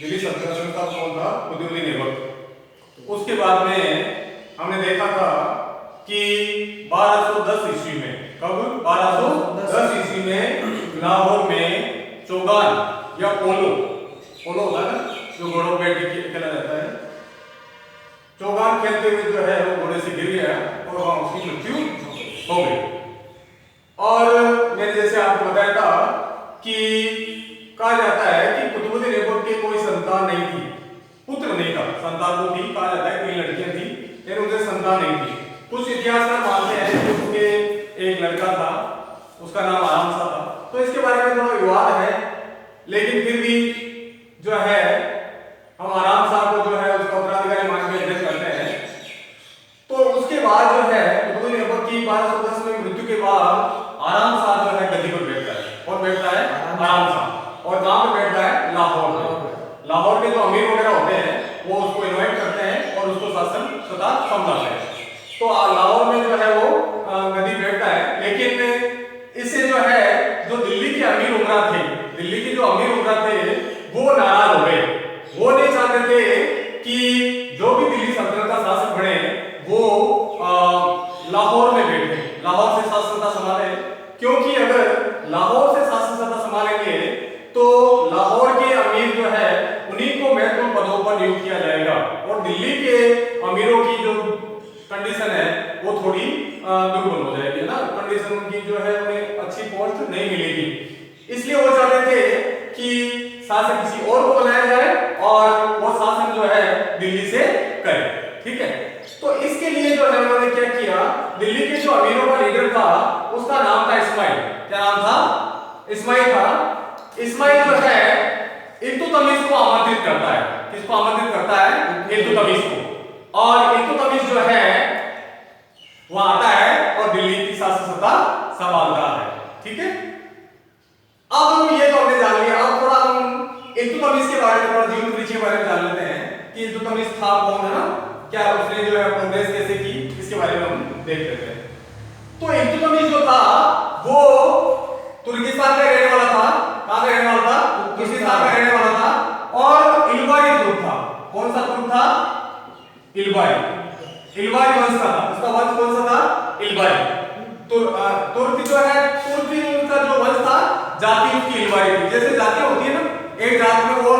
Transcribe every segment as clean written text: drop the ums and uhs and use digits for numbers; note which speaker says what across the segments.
Speaker 1: दिल्ली सल्तनत का कौन था? कुतुबुद्दीन ऐबक। उसके बाद में हमने देखा था कि 1210 ईस्वी में, कब? 1210 ईस्वी में लाहौर में चौगान या पोलो होता है ना, जो घोड़ों पे बैठ के खेला जाता है, चौगान खेलते हुए जो है वो घोड़े से गिर गया और वहां उसकी मृत्यु हो गई। और मैंने जैसे आपको बताया था कि कहा जाता है कि कुतुबुद्दीन ऐबक के कोई संतान नहीं थी, पुत्र नहीं था, संतान को भी कहा जाता है, 3 लड़कियां थी लेकिन उनसे संतान नहीं थी। कुछ इतिहासकार मानते हैं कि उसके एक लड़का था, उसका नाम आराम सा था, तो इसके बारे में थोड़ा विवाद है, लेकिन फिर भी जो है हम आराम साहब को जो है उसका उत्तराधिकारी मान के अध्ययन करते हैं। तो उसके बाद जो है कुतुबुद्दीन ऐबक की 1210 में मृत्यु के बाद आराम साहब जो है गद्दी पर बैठता है। कौन बैठता है? आराम साहब। और कहां पे बैठता है? लाहौर में। लाहौर के जो अमीर वगैरह होते हैं वो उसको इनवाइट करते हैं और उसको शासन सत्ता समझाते हैं। तो लाहौर में जो है वो गद्दी बैठता है, लेकिन इससे जो है जो दिल्ली के अमीर उमरा थे, दिल्ली के जो अमीर उमरा थे वो नाराज हो गए। वो नहीं चाहते थे कि जो भी दिल्ली सल्तनत का शासक बने वो लाहौर में बैठे, लाहौर से शासन सत्ता संभाले, क्योंकि अगर लाहौर से शासन सत्ता संभालेंगे तो लाहौर के अमीर जो है उन्हीं को महत्वपूर्ण पदों पर नियुक्त किया जाएगा और दिल्ली के अमीरों की जो कंडीशन है वो थोड़ी दुर्बल हो जाएगी ना, कंडीशन उनकी जो है उन्हें अच्छी पोस्ट नहीं मिलेगी। इसलिए वो चाहते थे कि शासन किसी और को बनाया जाए और वो शासन जो है दिल्ली से करे। ठीक है, तो इसके लिए जो है उन्होंने क्या किया, दिल्ली के जो अमीरों का लीडर था उसका नाम था इस्माइल। क्या नाम था? इस्माइल था। इस्माइल जो है इल्तुतमिश को आमंत्रित करता है। किसको आमंत्रित करता है? इल्तुतमिश को। और इल्तुतमिश जो है वो आता है और दिल्ली की शासन सत्ता संभालता है। ठीक है, अब हम ये तो हमने जान लिया, अब थोड़ा हम इल्तुतमिश के बारे में, थोड़ा जीवन परिचय के बारे में जान लेते हैं कि इल्तुतमिश था कौन, है ना, क्या उसने जो है प्रोग्रेस कैसे की, इसके बारे में हम देख लेते हैं। तो इल्तुतमिश जो था वो तुर्किस्तान का रहने वाला था। कहां का रहने वाला था? तुर्किस्तान का रहने वाला था और इल्बारी तुर्क था। कौन सा तुर्क था? इल्बारी। इल्बारी वंश का था। उसका वंश कौन सा था? इल्बारी। तुर्क जो है, तुर्की उनका जो वंश था, जाति उसकी इल्बारी थी। जैसे जातियां होती है ना, एक जात में और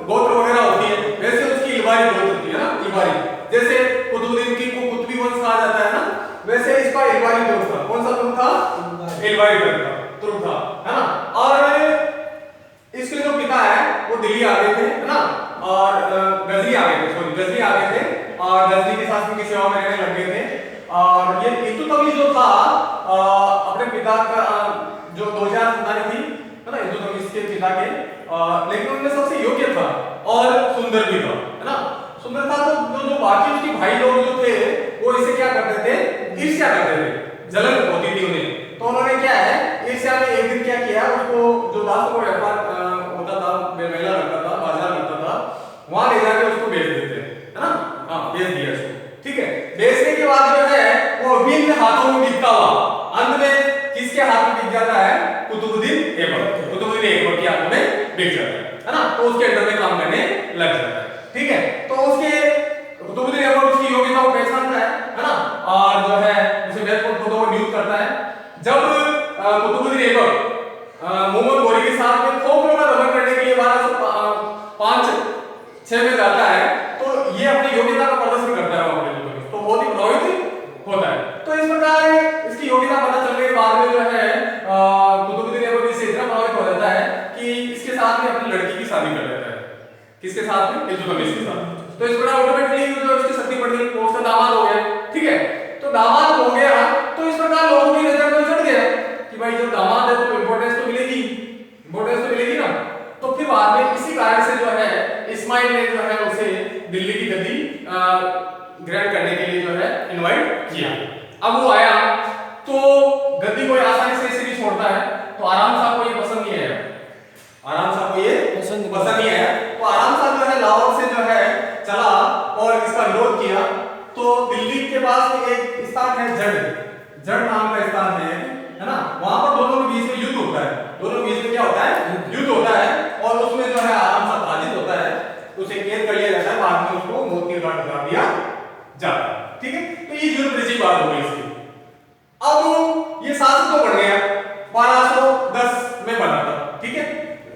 Speaker 1: गोत्र वगैरह होती है, वैसे उसकी इल्बारी गोत्र थी, है ना, इल्बारी। जैसे कुतुबुद्दीन की को कुतुबी वंश कहा जाता है ना, वैसे इसका इल्बारी तुर्क था। कौन सा तुर्क था? इल्बारी तुर्क था, है ना। और इसके जो पिता है वो दिल्ली आ गए थे, है ना, और गजनी आ गए थे, सॉरी गजनी आ गए थे और गजनी के शासन की सेवा में रहने लग गए थे। और ये इल्तुतमिश जो था अपने पिता का जो 2000 संतानें थी, है ना, इल्तुतमिश के पिता के, लेकिन उनमें सबसे योग्य था और सुंदर भी था, है ना। सुंदर था तो जो बाकी उसके भाई लोग जो थे वो इसे क्या करते थे? ईर्ष्या करते थे, जलन होती थी उन्हें। तो उन्होंने क्या है, ईर्ष्या में एक दिन क्या किया, उसको जो दास को व्यापार होता था, मेला लगता था, बाजार लगता था, वहां ले जाके उसको बेच देते, है ना। हाँ, बेच दिया उसको। ठीक है, बेचने के बाद जो है वो विभिन्न हाथों में बिकता हुआ अंत में किसके हाथ में बिक जाता है? कुतुबुद्दीन ऐबक। कुतुबुद्दीन ऐबक के हाथ में बिक जाता है ना, तो उसके अंडर में काम करने लग जाता है। ठीक है, तो उसके कुतुबुद्दीन ऐबक उसकी योग्यता को पहचानता है ना, और जो है उसे महत्वपूर्ण पदों पर नियुक्त करता है। जब कुतुबुद्दीन ऐबक मोहम्मद गोरी के साथ में खोखलों का दमन करने के लिए 1205-6 में जाता है, तो ये अपनी योग्यता का प्रदर्शन करता है वहां पे, तो बहुत ही प्रभावित होता है। तो इस प्रकार इसकी योग्यता पता चलने के बाद में जो है कुतुबुद्दीन ऐबक इससे इतना प्रभावित हो जाता है कि इसके साथ में अपनी लड़की की शादी कर लेता है। किसके साथ में? इल्तुतमिश के साथ। तो इस प्रकार ऑटोमेटिकली जो उसकी शक्ति बढ़ गई, वो उसका दामाद हो गया। ठीक है, तो दामाद हो गया तो इस प्रकार लोगों की नजर में चढ़ गया कि भाई जब दामाद है तो इंपॉर्टेंस तो मिलेगी, इंपॉर्टेंस तो मिलेगी ना। तो फिर बाद में इसी कारण से जो है इस्माइल ने जो है उसे दिल्ली की गद्दी ग्रहण करने के लिए जो है इनवाइट किया। अब वो आया तो गद्दी को आसानी से इसे नहीं छोड़ता है, तो आराम साहब को ये पसंद नहीं आया, आराम साहब को ये पसंद नहीं आया। तो आराम साहब जो है लाहौर से जो है चला और इसका विरोध किया। तो दिल्ली के पास एक स्थान है जड़ नाम का स्थान है ना, वहां पर दोनों के बीच में युद्ध होता है। दोनों के बीच में क्या होता है? युद्ध होता है और उसमें जो है आराम साहब पराजित होता है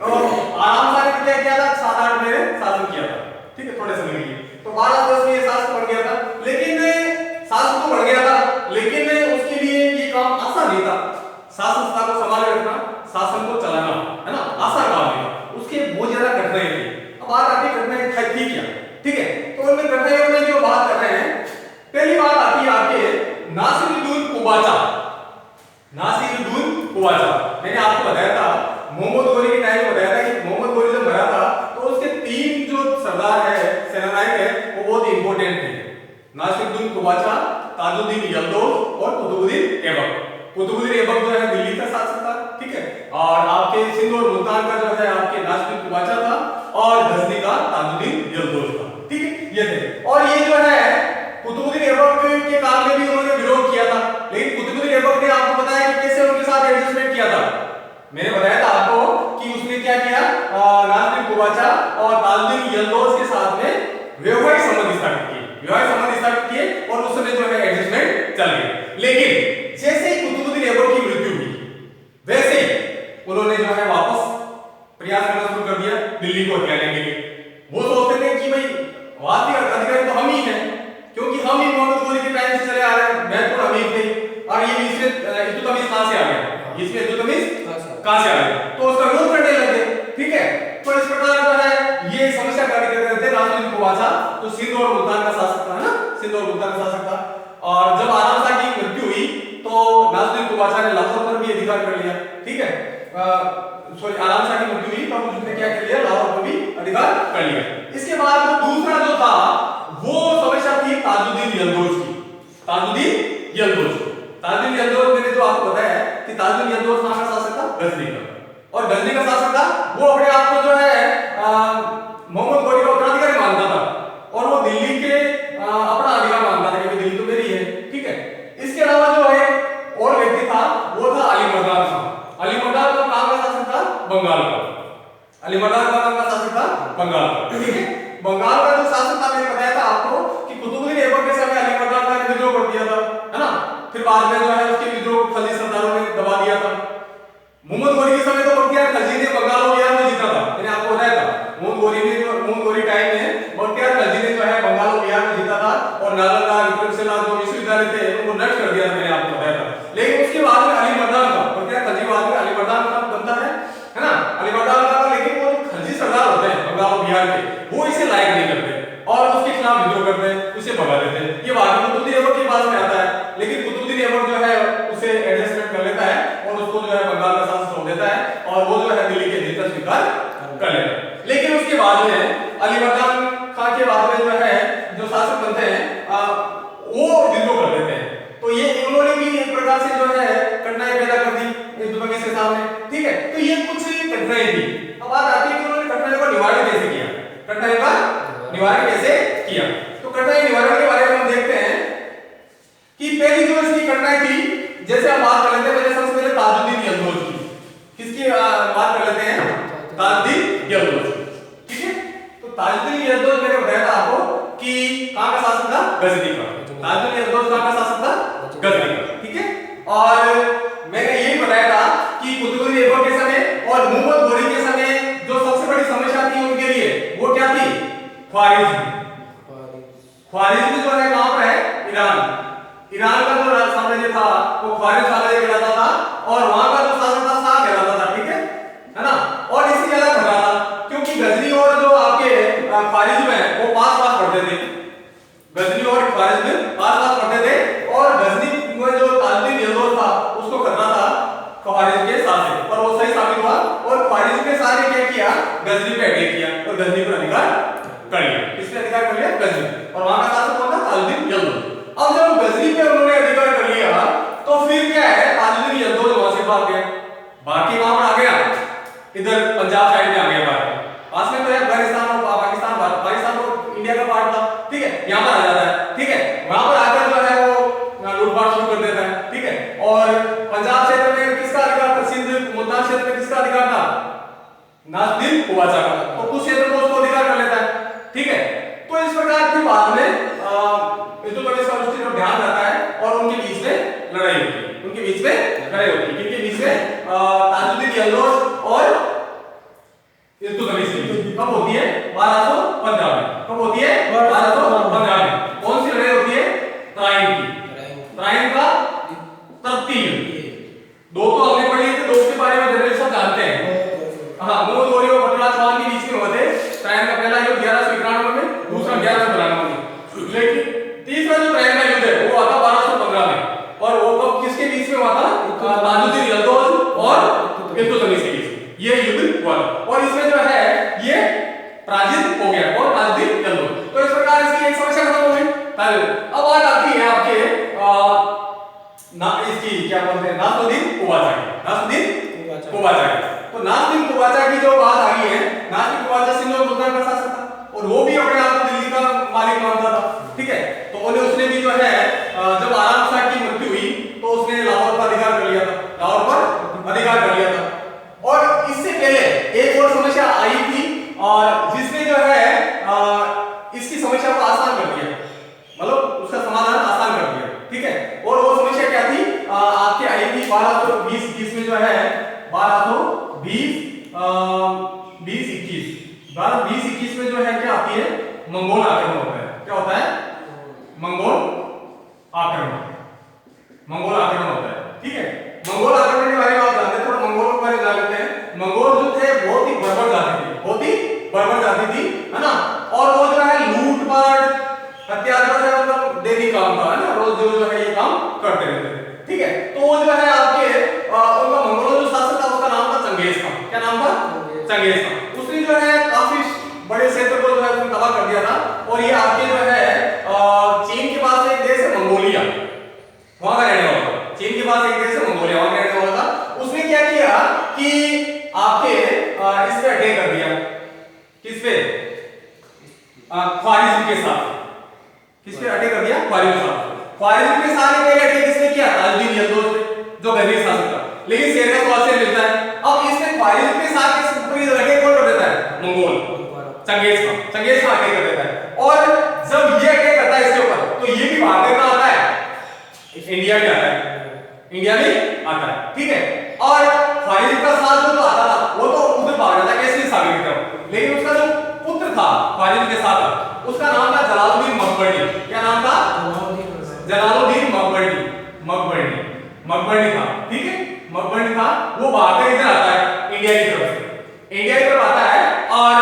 Speaker 1: तो आराम से क्या किया था, 7-8 महीने शासन किया था, ठीक है, थोड़े समय के लिए। तो 12-10 में ये शासन बढ़ गया था, लेकिन शासन तो बढ़ गया था, लेकिन उसके लिए ये काम आसान नहीं था। शासन सत्ता को संभाले रखना, शासन को चलाना, है ना, आसान काम नहीं था, उसके बहुत ज्यादा कठिनाई थी। अब बात आती है कठिनाई थी क्या, ठीक है। तो उनमें कठिनाइयों में जो बात कर रहे हैं, पहली बात आती है आपके नासिरुद्दीन कुबाचा। नासिरुद्दीन कुबाचा मैंने आपको बताया था, मोहम्मद गोरी के टाइम में बताया था कि मोहम्मद गोरी जब मरा था तो उसके 3 जो सरदार है, सेनानायक है, वो बहुत इंपॉर्टेंट थे। नासिरुद्दीन कुबाचा, ताजुद्दीन यल्दौज और कुतुबुद्दीन ऐबक। कुतुबुद्दीन ऐबक जो है दिल्ली का शासक था, ठीक है, और आपके सिंध और मुल्तान का जो है आपके नासिरुद्दीन कुबाचा था, और गजनी का ताजुद्दीन यल्दौज था, ठीक है, ये थे। और ये जो है कुतुबुद्दीन ऐबक के काल में भी उन्होंने विरोध किया था, लेकिन कुतुबुद्दीन ऐबक ने आपको बताया कि कैसे उनके साथ एडजस्टमेंट किया था। मैंने बताया था आपको कि उसने क्या किया, नासिरुद्दीन कुबाचा और ताजुद्दीन यल्दौज के साथ में वैवाहिक संबंध स्थापित किए, वैवाहिक संबंध स्थापित किए, और उस समय जो है एडजस्टमेंट चल गई। लेकिन जैसे ही कुतुबुद्दीन ऐबक की मृत्यु हुई, वैसे ही उन्होंने जो है वापस प्रयास करना शुरू कर दिया दिल्ली को हथियाने के लिए। वो सोचते थे कि भाई वास्तविक अधिकारी तो हम ही हैं, क्योंकि हम ही मोहम्मद गोरी के टाइम से चले आ रहे हैं, महत्वपूर्ण अमीर थे, और ये इसमें इल्तुतमिश कहां से आ गया, इसमें इल्तुतमिश कहां से आ गया, तो उसका विरोध करने लगे, ठीक है। तो इस प्रकार जो है ये समस्या कार्य कर रहे थे नासिरुद्दीन कुबाचा, जो सिंध और मुल्तान का शासक था, है ना, सिंध और मुल्तान का शासक था। और जब आराम शाह की मृत्यु हुई तो नासिरुद्दीन कुबाचा ने लाहौर पर भी अधिकार कर लिया, ठीक है, सॉरी, आराम शाह की मृत्यु हुई तब उसने क्या कर लिया, लाहौर पर भी अधिकार कर लिया। इसके बाद दूसरा जो था वो समस्या थी ताजुद्दीन यल्दौज की। ताजुद्दीन यल्दौज, ताजुद्दीन यल्दौज मैंने जो आपको बताया कि ताजुद्दीन यल्दौज कहां का शासक था, गजनी का, और गजनी का शासक था। वो अपने आप को जो है मोहम्मद गोरी का उत्तराधिकारी मानता था, और वो दिल्ली के अपना अधिकार मानता था, क्योंकि दिल्ली तो मेरी है, ठीक है। इसके अलावा जो है और व्यक्ति था, वो था अली मर्दान खान। अली मर्दान का कहां का शासक था, बंगाल का। अली मर्दान का कहां का शासक था, बंगाल का, ठीक है। बंगाल का जो शासक था, मैंने बताया था आपको कि कुतुबुद्दीन ऐबक के समय अली मर्दान खान ने विद्रोह कर दिया था, है ना, फिर बाद में जो है उसके विद्रोह को खलजी सरदारों ने दबा दिया था। मोहम्मद गोरी के समय तो बख्तियार खलजी ने बंगाल और बिहार में जीता था, मैंने आपको बताया था। मोहम्मद गोरी टाइम में बख्तियार खलजी ने जो है बंगाल और बिहार में जीता था, और नालंदा, विक्रमशिला जो विश्वविद्यालय थे उनको नष्ट कर दिया था, मैंने आपको बताया था। लेकिन उसके बाद में अली मर्दान का, बख्तियार खलजी बाद में अली मर्दान का बनता है ना, अली मर्दान का, लेकिन वो खलजी सरदार होते हैं बंगाल और बिहार के, वो इसे लायक नहीं करते और उसके खिलाफ विद्रोह करते हैं, उसे भगा देते हैं। ये बात कुतुबुद्दीन ऐबक के पास में आता है, लेकिन कुतुबुद्दीन ऐबक जो है उसे एडजस्टमेंट कर लेता है और उसको जो है बंगाल का शासन सौंप देता है, और वो जो है दिल्ली के नेता स्वीकार कर लेता है। लेकिन उसके बाद में अली मर्दान खान के बाद में जो है जो शासक बनते हैं वो विद्रोह कर देते हैं। तो ये उन्होंने भी एक प्रकार से जो है कठिनाई पैदा कर दी इल्तुतमिश के सामने, ठीक है। तो ये कुछ कठिनाई थी। अब बात आती है कि उन्होंने कठिनाई का निवारण कैसे किया, कठिनाई का निवारण कैसे किया। तो कठिनाई निवारण के बारे में हम देखते हैं कि पहली जो इसकी कठिनाई थी, जैसे हम बात कर लेते हैं सबसे पहले ताजुद्दीन यल्दौज की। किसकी बात कर लेते हैं, ताजुद्दीन यल्दौज, ठीक है। तो ताजुद्दीन यल्दौज मैंने बताया था आपको कि कहां का शासक था, गजनी का। ताजुद्दीन यल्दौज कहां का शासक था, गजनी का, ठीक है। और मैंने यही बताया था कि कुतुबुद्दीन ऐबक के समय और मोहम्मद गोरी के समय जो सबसे बड़ी समस्या थी उनके लिए वो क्या थी, ख्वारिज्म। ख्वारिज्म जो है कहां पर है, ईरान। ईरान का जो साम्राज्य था वो ख्वारिज्म साम्राज्य कहलाता था, और वहां का जो शासक था शाह कहलाता था, ठीक है ना। और इसी अलग हटा था, क्योंकि गजनी और जो आपके ख्वारिज्म है वो पास पढ़ते थे, गजनी और ख्वारिज्म पास पढ़ते थे, और गजनी में जो ताजुद्दीन यल्दौज था उसको खतरा था ख्वारिज्म के शासक, और वो सही साबित हुआ, और ख्वारिज्म के शाह ने क्या किया, गजनी पे अटैक किया और गजनी पर अधिकार कर लिया। किसने अधिकार कर लिया, गजनी, और वहां का शासक कौन था, ताजुद्दीन यल्दौज। अब जब गजनी पे उन्होंने अधिकार कर लिया तो फिर क्या है, ताजुद्दीन यल्दौज वहां से भाग गया, बाकी वहां पर आ गया, इधर पंजाब साइड में आ गया, पास में तो है अफगानिस्तान और पाकिस्तान, पाकिस्तान तो इंडिया का पार्ट था, ठीक है, यहां पर आ जाता है, ठीक है। वहां पर आकर जो है वो लूटपाट शुरू कर देता है, ठीक है। और पंजाब क्षेत्र में किसका अधिकार था, सिंध मुल्तान क्षेत्र में किसका अधिकार था, नासिरुद्दीन कुबाचा का, तो कुछ क्षेत्र में उसको अधिकार कर लेता है, ठीक है। तो इस प्रकार की बाद में इल्तुतमिश का उसकी तरफ ध्यान रहता है, और उनके बीच में लड़ाई होती है, उनके बीच में लड़ाई होती है, किनके बीच में, ताजुद्दीन यल्दौज और कब होती है? 1215 में। कब होती है? 1215 में। कौन सी लड़ाई होती है? त्राइन की। त्राइन का तृतीय। दो तो हमने पढ़ी थी, दो के बारे में जनरली सब जानते हैं। हाँ, मोहदोरी और बटला चौहान के बीच में हुए थे। त्राइन का पहला युद्ध 1191 में, दूसरा 1192 में। लेकिन तीसरा जो त्राइन का युद्ध है वो हुआ था 1215 में। और वो कब किसके बीच में हुआ था? ताजुद्दीन यल्दौज और इल्तुतमिश के बीच में ये युद्ध हुआ। और इसमें जो है ये पराजित हो गया और ताजुद्दीन यल्दौज। तो इस प्रकार इसकी एक समस्या खत्म हो गई। अब बात आती है आपके ना इसकी क्या बोलते हैं, नासरुद्दीन कुबाचा की। नासरुद्दीन कुबाचा की। तो नासरुद्दीन कुबाचा की जो बात आ गई है, नासरुद्दीन कुबाचा सिंध और मुल्तान का शासक था और वो भी अपने आप को दिल्ली का मालिक मानता था। ठीक है, तो उसने भी जो है जब आराम शाह की मृत्यु हुई तो उसने लाहौर पर अधिकार कर लिया था। लाहौर पर अधिकार कर लिया था। और इससे पहले एक और समस्या आई थी और जिसने जो है इसकी समस्या को आसान कर दिया, मतलब उसका समाधान आसान कर दिया। ठीक है, और वो समस्या क्या थी? आपके आई थी 1220 में जो है 1220-21 में जो है क्या आती है? मंगोल आक्रमण होता है। क्या होता है? मंगोल आक्रमण। मंगोल आक्रमण होता है। ठीक है, मंगोल आक्रमण के बारे में आप जानते हैं, थोड़ा मंगोल के बारे में जान लेते हैं। मंगोल जो थे बहुत ही बर्बर जाति थी, बहुत ही बर्बर जाति थी, है ना। और वो जो है लूटपाट हत्यारा से मतलब डेली काम था, है ना, रोज जो है ये काम करते रहते थे। ठीक है, तो वो जो है आपके उनका मंगोलों जो शासक था उसका नाम था चंगेज खान। क्या नाम था? Genghis Khan. उसने जो है काफी बड़े क्षेत्र को जो है उसने तबाह कर दिया था। और ये आपके जो है चीन के पास एक देश है मंगोलिया, वहां का रहने वाला था। चीन के पास एक देश है मंगोलिया, वहां का रहने वाला था। उसने क्या किया कि आपके इस पे अटैक कर दिया। किस पे? ख्वारिज्म के साथ। किस पे अटैक कर दिया? ख्वारिज्म के साथ। ख्वारिज्म के साथ पहले अटैक किसने किया? ताजुद्दीन यल्दौज पे, जो गजनी शासक था। लेकिन शेर का स्वाद से मिलता है। अब इसमें ख्वारिज्म के साथ किस पर अटैक कौन कर देता है? Mongol, Genghis Khan. Genghis Khan attack कर देता है। और जब ये अटैक करता है इसके ऊपर तो ये भी भाग करना आता है, इंडिया में आता है। इंडिया में आता है। ठीक है, और ख्वारिज्म का साथ जो आता था वो तो उधर भाग जाता है कैसे साबित की तरफ। लेकिन उसका जो पुत्र था ख्वारिज्म के साथ, उसका नाम था जलालुद्दीन मकबर्नी। क्या नाम था? जलालुद्दीन मकबर्नी था। ठीक है, मकबर्नी था। वो भागकर इधर आता है इंडिया की तरफ से। इंडिया की तरफ आता है और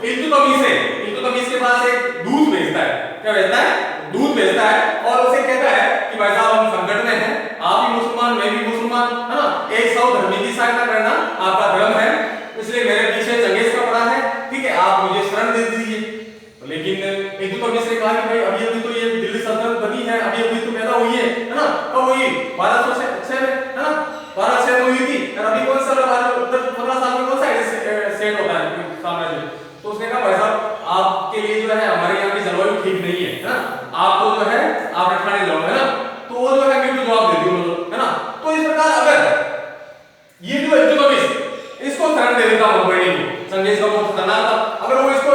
Speaker 1: इल्तुतमिश के पास एक दूत भेजता है। क्या भेजता है? दूत भेजता है और उसे कहता है कि भाई साहब हम संकट में हैं, आप भी मुसलमान मैं भी मुसलमान, है ना, एक सौधर्मी की सहायता करना आपका धर्म है, इसलिए मेरे पीछे चंगेज का पड़ा है। ठीक है, आप मुझे शरण दे दीजिए। लेकिन इल्तुतमिश ने कहा कि भाई अभी तो ये दिल्ली सल्तनत बनी है, अभी तो पैदा हुई है ना। कब हुई? 1206 में, है ना, 1206 में हुई थी। और अभी कौन सा 15 साल में कौन सा सेट होता है साम्राज्य? तो उसने कहा भाई साहब आपके लिए जो है हमारे यहाँ की जलवायु ठीक नहीं है, ना, आपको जो है आप रखने जाओ, है ना। तो वो जो है मृत्यु जवाब दे दिया, है ना। तो इस प्रकार अगर ये जो इल्तुतमिश इसको शरण दे देता मकबर्नी को, चंगेज का बहुत खतरनाक था, अगर वो इसको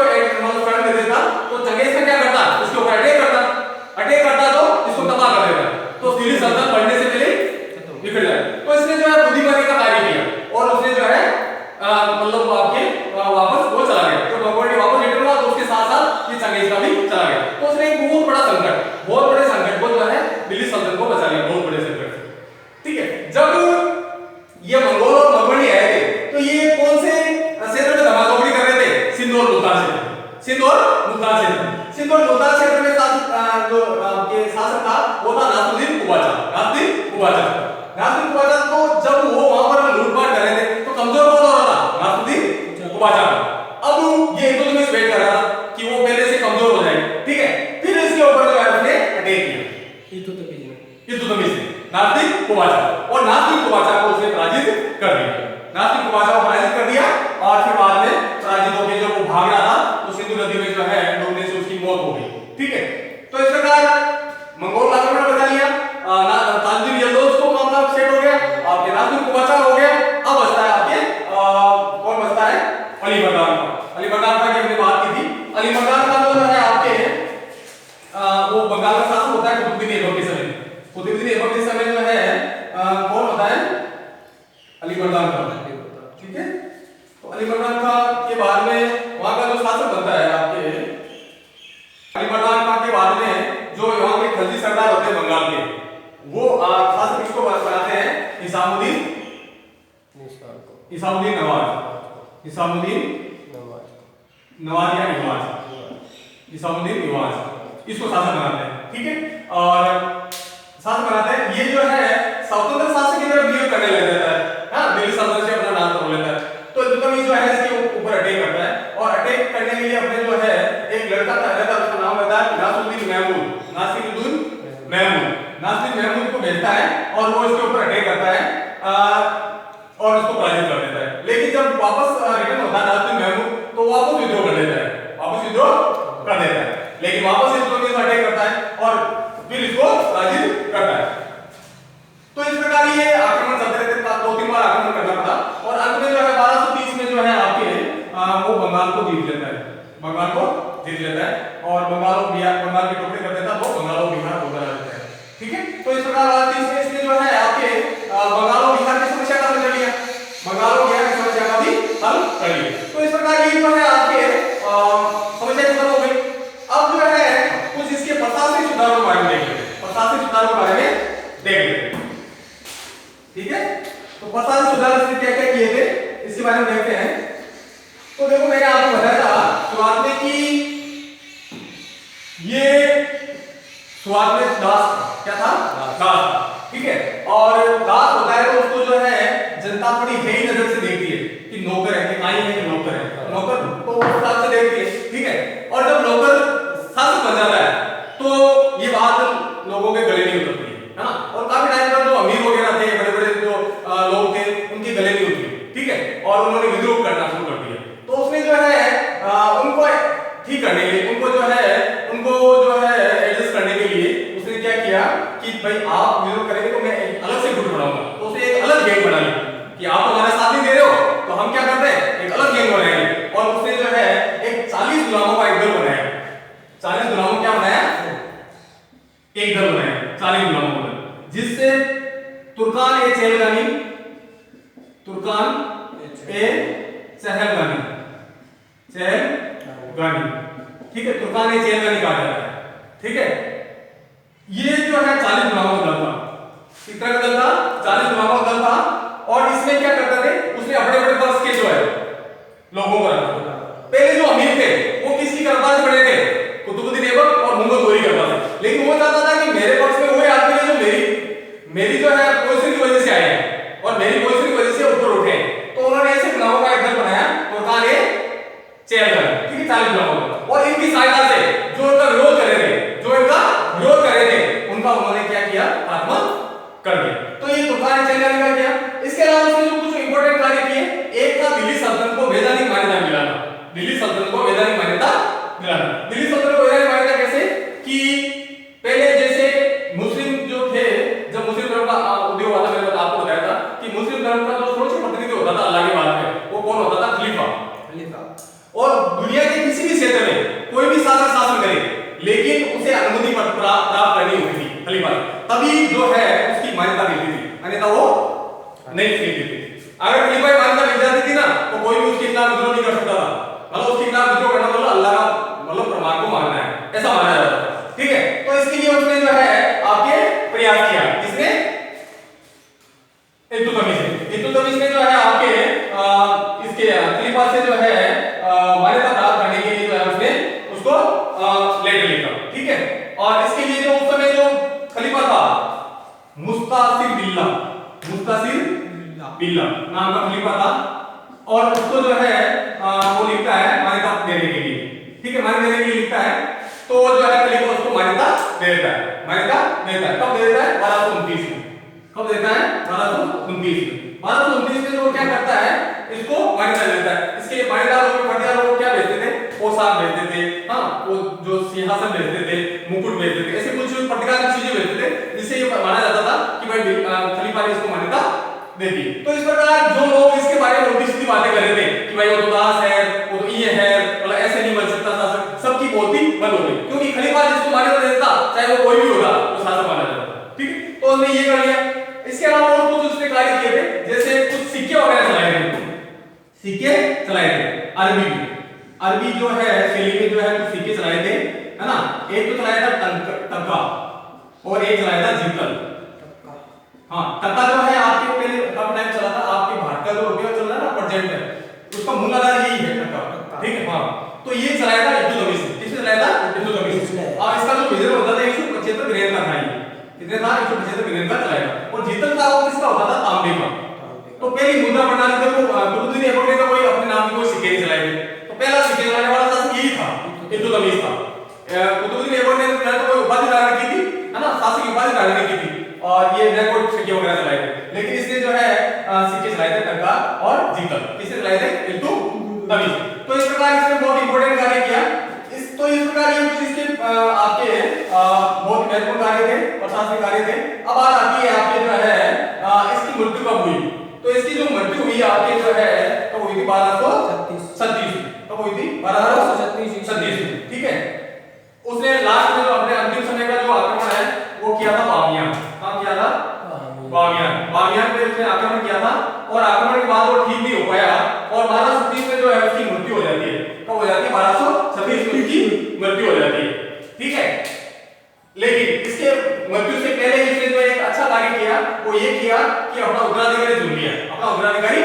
Speaker 1: शरण दे देता तो चंगेज का क्या करता? इसके ऊपर अटैक करता तो इसको तबाह कर देता, तो दिल्ली सल्तनत बढ़ने से पहले निकल जाए। तो इसने जो है बुद्धिमानी का कार्य किया और उसने जो है मतलब आपके वापस वो चला गया। तो मकबर्नी वापस रिटर्न हुआ तो उसके साथ साथ ये चंगेज का भी चला गया। तो उसने एक बहुत बड़े संकट को जो है दिल्ली सल्तनत को बचा लिया, बहुत बड़े संकट से। ठीक है, जब ये मंगोल और मकबर्नी आए थे तो ये कौन से क्षेत्र में धमाचौकड़ी कर रहे थे? सिंध और मुल्तान क्षेत्र में। सिंध और मुल्तान क्षेत्र में जो आपके शासक था वो था नासरुद्दीन कुबाचा। तो जब वो वहां पर लूटपाट कर रहे थे तो कमजोर कौन हो रहा था? नासरुद्दीन कुबाचा। अब ये इल्तुतमिश वेट कर रहा था कि वो पहले से कमजोर हो जाए। ठीक है, फिर इसके ऊपर जो है उसने अटैक किया इल्तुतमिश ने नासरुद्दीन कुबाचा, और नासरुद्दीन कुबाचा को उसने पराजित कर दिया। और फिर बाद में पराजित होकर जब वो भाग रहा था तो सिंधु नदी में जो है डूबने से उसकी मौत हो गई। ठीक है, तो इस प्रकार मंगोल आक्रमण बचा लिया, ताजुद्दीन यल्दौज को मामला सेट हो गया, आपके नासरुद्दीन कुबाचा हो गया। अब बचता है आपके कौन बचता है? अली मर्दान की हमने बात की थी। अली मर्दान का जो है आपके वो बंगाल का शासक होता है कुतुबुद्दीन ऐबक के समय जो है कौन होता है? अली मर्दान का। ठीक है, तो अली मर्दान का के बाद में वहां शासक बनता है आपके अली मर्दान खान के बाद में, जो यहाँ के खलजी सरदार होते हैं बंगाल के, वो शासक किसको बनाते हैं? निजामुद्दीन नवाज, निजामुद्दीन नवाज या निवाज, निजामुद्दीन निवाज, इसको शासक बनाते हैं। ठीक है, और शासक बनाते हैं। ये जो है स्वतंत्र शासक की तरफ बिहेव करने लग जाता है, हाँ, दिल्ली सल्तनत से अपना नाम तोड़ लेता है। तो इल्तुतमिश जो है इसके ऊपर अटैक करता है, और अटैक करने के लिए अपने जो है एक लड़का था, उसका नाम रहता है नासिरुद्दीन महमूद, नासिरुद्दीन महमूद को भेजता है, और वो इसके ऊपर अटैक करता है और उसको पराजित कर देता है। लेकिन जब वापस रिटर्न होता है नासिरुद्दीन महमूद, तो वापस विद्रोह कर देता है, वापस विद्रोह कर देता है, लेकिन वापस इस अटैक करता है और फिर इसको पराजित करता है। तो इस प्रकार ये आक्रमण चलते रहते, 2-3 बार आक्रमण करना पड़ा, और अंत में जो है 1230 में जो है आपके वो बंगाल को जीत लेता है, बंगाल को जीत लेता है, और बंगाल के टुकड़े कर देता है, तो बंगाल और बिहार हो जाता है। ठीक है, तो इस प्रकार 1230 में जो है आपके बंगाल और बिहार की समस्या का हल कर लिया, बंगाल और बिहार की समस्या का भी हल कर लिया। तो इस प्रकार ये जो है आपके समस्या खत्म हो गई। अब जो है कुछ इसके प्रशासनिक सुधारों के बारे में देख लेते हैं, प्रशासनिक सुधारों के बारे में देख लेते हैं। ठीक है, तो प्रशासनिक सुधार इसने क्या क्या किए थे, इसके बारे में देखते हैं। तो देखो, मैंने आपको बताया था शुरुआत में कि ये शुरुआत में दास क्या था, दास। ठीक है, और दास होता है तो उसको जो है जनता थोड़ी हेय नजर से देखती है कि नौकर है, कि आई है कि नौकर है, नौकर तो उस हिसाब से देखती है। ठीक है, और जब नौकर शासक बन जाता है तो ये बात लोगों के गले नहीं उतरती है ना, और काफी टाइम तक जो अमीर वगैरह थे, बड़े बड़े जो लोग थे, उनके गले नहीं उतरी। ठीक है, और उन्होंने विद्रोह करना शुरू कर दिया। तो उसने जो है उनको ठीक करने के लिए, उनको जो है एडजस्ट करने के लिए उसने क्या किया कि भाई आप विद्रोह करेंगे तो मैं एक अलग से गुट बनाऊंगा। तो उसने एक अलग गैंग बना ली कि आप तो हमारा साथ नहीं दे रहे हो, तो हम क्या करते हैं, एक अलग गैंग बनाएंगे। और उसने जो है एक 40 गुलामों का एक दल बनाया, 40 गुलामों क्या बनाया, एक दल बनाया, 40 गुलामों का, जिससे तुर्कान ए चहलगानी, तुर्कान ए चहलगानी, ठीक है, तुर्कान ए चहलगानी कहा जाता है। ठीक है, ये जो है 40 गुलामों का दल था, कितना का दल था, 40 गुलामों का दल था। और इसमें क्या करते थे, उसने अपने अपने वर्ष के जो है लोगों को रखा। पहले जो अमीर थे वो किसकी करता से बने थे, कुतुबुद्दीन ऐबक और मुहम्मद गोरी करता था, लेकिन वो चाहता था कि मेरे पक्ष में वो आदमी है जो मेरी जो है पोजीशन की वजह से आए हैं और मेरी पोजीशन की वजह से ऊपर उठे। तो उन्होंने ऐसे गुलामों का एक दल बनाया, तुर्कान ए चहलगानी, ठीक है, 40 गुलामों का, और इनकी सहायता से जो इनका विरोध कर रहे थे, उनका उन्होंने क्या किया, खात्मा कर दिया। तो ये तुर्कान ए चहलगानी का किया। इसके अलावा उसने जो कुछ इंपॉर्टेंट कार्य किए, एक था दिल्ली सल्तनत को वैधानिक मान्यता दिलाना, दिल्ली सल्तनत को वैधानिक मान्यता दिलाना। दिल्ली सल्तनत को वैधानिक मान्यता कैसे कि पहले जैसे मुस्लिम जो थे, जब मुस्लिम धर्म का उदय हुआ था, मैंने आपको बताया था कि मुस्लिम धर्म का जो सर्वोच्च प्रतिनिधि होता था अल्लाह के बाद में, वो कौन होता था, खलीफा। और दुनिया के किसी भी क्षेत्र में कोई भी शासक शासन करे, लेकिन उसे अनुमति प्राप्त करनी होती थी खलीफा, तभी जो है उसकी मान्यता मिलती थी, अन्यथा वो नहीं मिलती थी। अगर खलीफा की मान्यता मिल जाती थी ना, तो कोई भी उसके खिलाफ विद्रोह नहीं कर सकता था। मतलब उसके खिलाफ विद्रोह करना मतलब अल्लाह का मतलब प्रमाण को मानना है, ऐसा माना जाता था। ठीक है, तो इसके लिए उसने जो है आपके प्रयास किया, इसने इल्तुतमिश ने जो है आपके इसके खलीफा से जो है मान्यता प्राप्त करने के लिए जो है उसने उसको लेटर लिखा। ठीक है, और इसके लिए जो उस समय जो खलीफा था मुस्तासिर बिल्ला नाम का खलीफा था, और उसको जो है वो लिखता है मान्यता देने के लिए। ठीक है, मान्यता देने के लिए लिखता है, तो जो है खलीफा उसको मान्यता देता है, कब देता है, 1229 में। कब देता है, 1229 में। 1229 में वो क्या करता है, इसको मान्यता देता है। इसके लिए मान्यता लोग क्या भेजते थे, पोशाक भेजते थे, हाँ, वो जो सिंहासन भेजते थे, मुकुट भेजते थे, ऐसे कुछ प्रकार की चीजें भेजते थे, जिससे ये माना जाता था कि भाई खलीफा ने इसको मान्यता दे दी। तो इस प्रकार जो लोग इसके बारे में उल्टी सीधी बातें कर रहे थे कि भाई वो तो दास है, वो तो ये है, मतलब ऐसे नहीं बन सकता शासक, सबकी बोलती बंद हो गई, क्योंकि खलीफा जिसको मान्यता देता, चाहे वो कोई भी होगा, वो शासक माना जाता। ठीक है, तो उसने ये कर लिया। इसके अलावा और कुछ उसने कार्य किए थे, जैसे कुछ सिक्के वगैरह चलाए थे, अरबी में। अरबी जो है शैली में जो है कुछ सिक्के चलाए थे, है ना। एक तो चलाया था टक्का और एक चलाया था जिंकल। हाँ, टक्का जो है आपके पहले कब टाइम चला था, आपके भारत का जो रुपया चल रहा है ना प्रेजेंट में, उसका मूल आधार यही है टक्का, ठीक है। हाँ, तो ये चलाया था इल्तुतमिश ने। किसने चलाया था? इल्तुतमिश। और इसका जो विजन होता था 175 ग्रेड का था, ये कितने था? 175 ग्रेड का चलाया था। और जिंकल था वो किसका होता था? तांबे का। तो पहली मुद्रा प्रणाली थे वो कुतुबुद्दीन ऐबक ने तो कोई अपने नाम की कोई सिक्के नहीं चलाए थे। तो पहला सिक्के चलाने वाला शासक यही था, इल्तुतमिश था। कुतुबुद्दीन ऐबक ने तो कोई उपाधि धारण की थी, है ना, शासक की उपाधि धारण नहीं की थी, और ये रिकॉर्ड सिक्के वगैरह चलाए थे। लेकिन इसने जो है सिक्के चलाए थे टक्का और जिंकल। किसने चलाए थे? इल्तुतमिश। तो इस प्रकार इसने बहुत इंपॉर्टेंट कार्य किया। इस प्रकार ये कुछ इसके आपके बहुत महत्वपूर्ण कार्य थे, प्रशासनिक कार्य थे। अब बात आती है आपके जो है इसकी मृत्यु कब हुई। तो इसकी जो मृत्यु हुई आपके जो है कब हुई थी? 1236। कब हुई थी? 1236, ठीक है। उसने लास्ट में जो अपने अंतिम समय का जो आक्रमण है वो किया था बामियान। कहां किया था? बामियान पे उसने आक्रमण किया था, और आक्रमण के बाद वो ठीक नहीं हो पाया, और 1236 में जो है उसकी मृत्यु हो जाती है। कब हो जाती है? 1236 में उसकी मृत्यु हो जाती है, ठीक है। लेकिन इसके मृत्यु से पहले इसने जो एक अच्छा कार्य किया वो ये किया कि अपना उत्तराधिकारी चुन लिया। अपना उत्तराधिकारी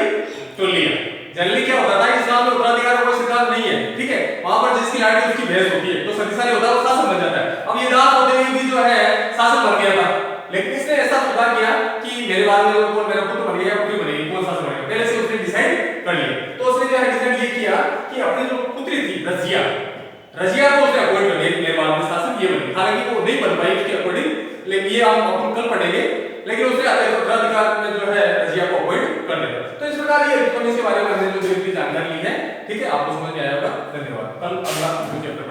Speaker 1: चुन लिया। जनरली क्या होता था, इस्लाम में उत्तराधिकारी का कोई सिद्धांत नहीं है, ठीक है। वहां पर जिसकी लाठी उसकी भैंस होती है, तो शक्तिशाली होता है वो शासक बन जाता है। अब ये दास होते हुए भी जो है शासक बन गया था, लेकिन इसने ऐसा सुधार किया कि मेरे बाद में कौन, मेरा पुत्र बन गया या पुत्री बनेगी, कौन शासक बनेगा, पहले से उसने डिसाइड कर लिया। तो उसने जो है डिसाइड ये किया कि अपनी जो पुत्री थी रजिया को उसने अपॉइंट कर लिया, मेरे बाद में शासक ये बनेगी। हालांकि वो नहीं बन पाई उसके अकॉर्डिंग, लेकिन ये हम अपन कल पढ़ेंगे। लेकिन उसने उत्तराधिकार में जो है रजिया को अपॉइंट कर लिया। तो इस प्रकार ये इल्तुतमिश के बारे में हमने जो जानकारी ली है, ठीक है, आपको समझ में आया होगा। धन्यवाद। कल अगला चैप्टर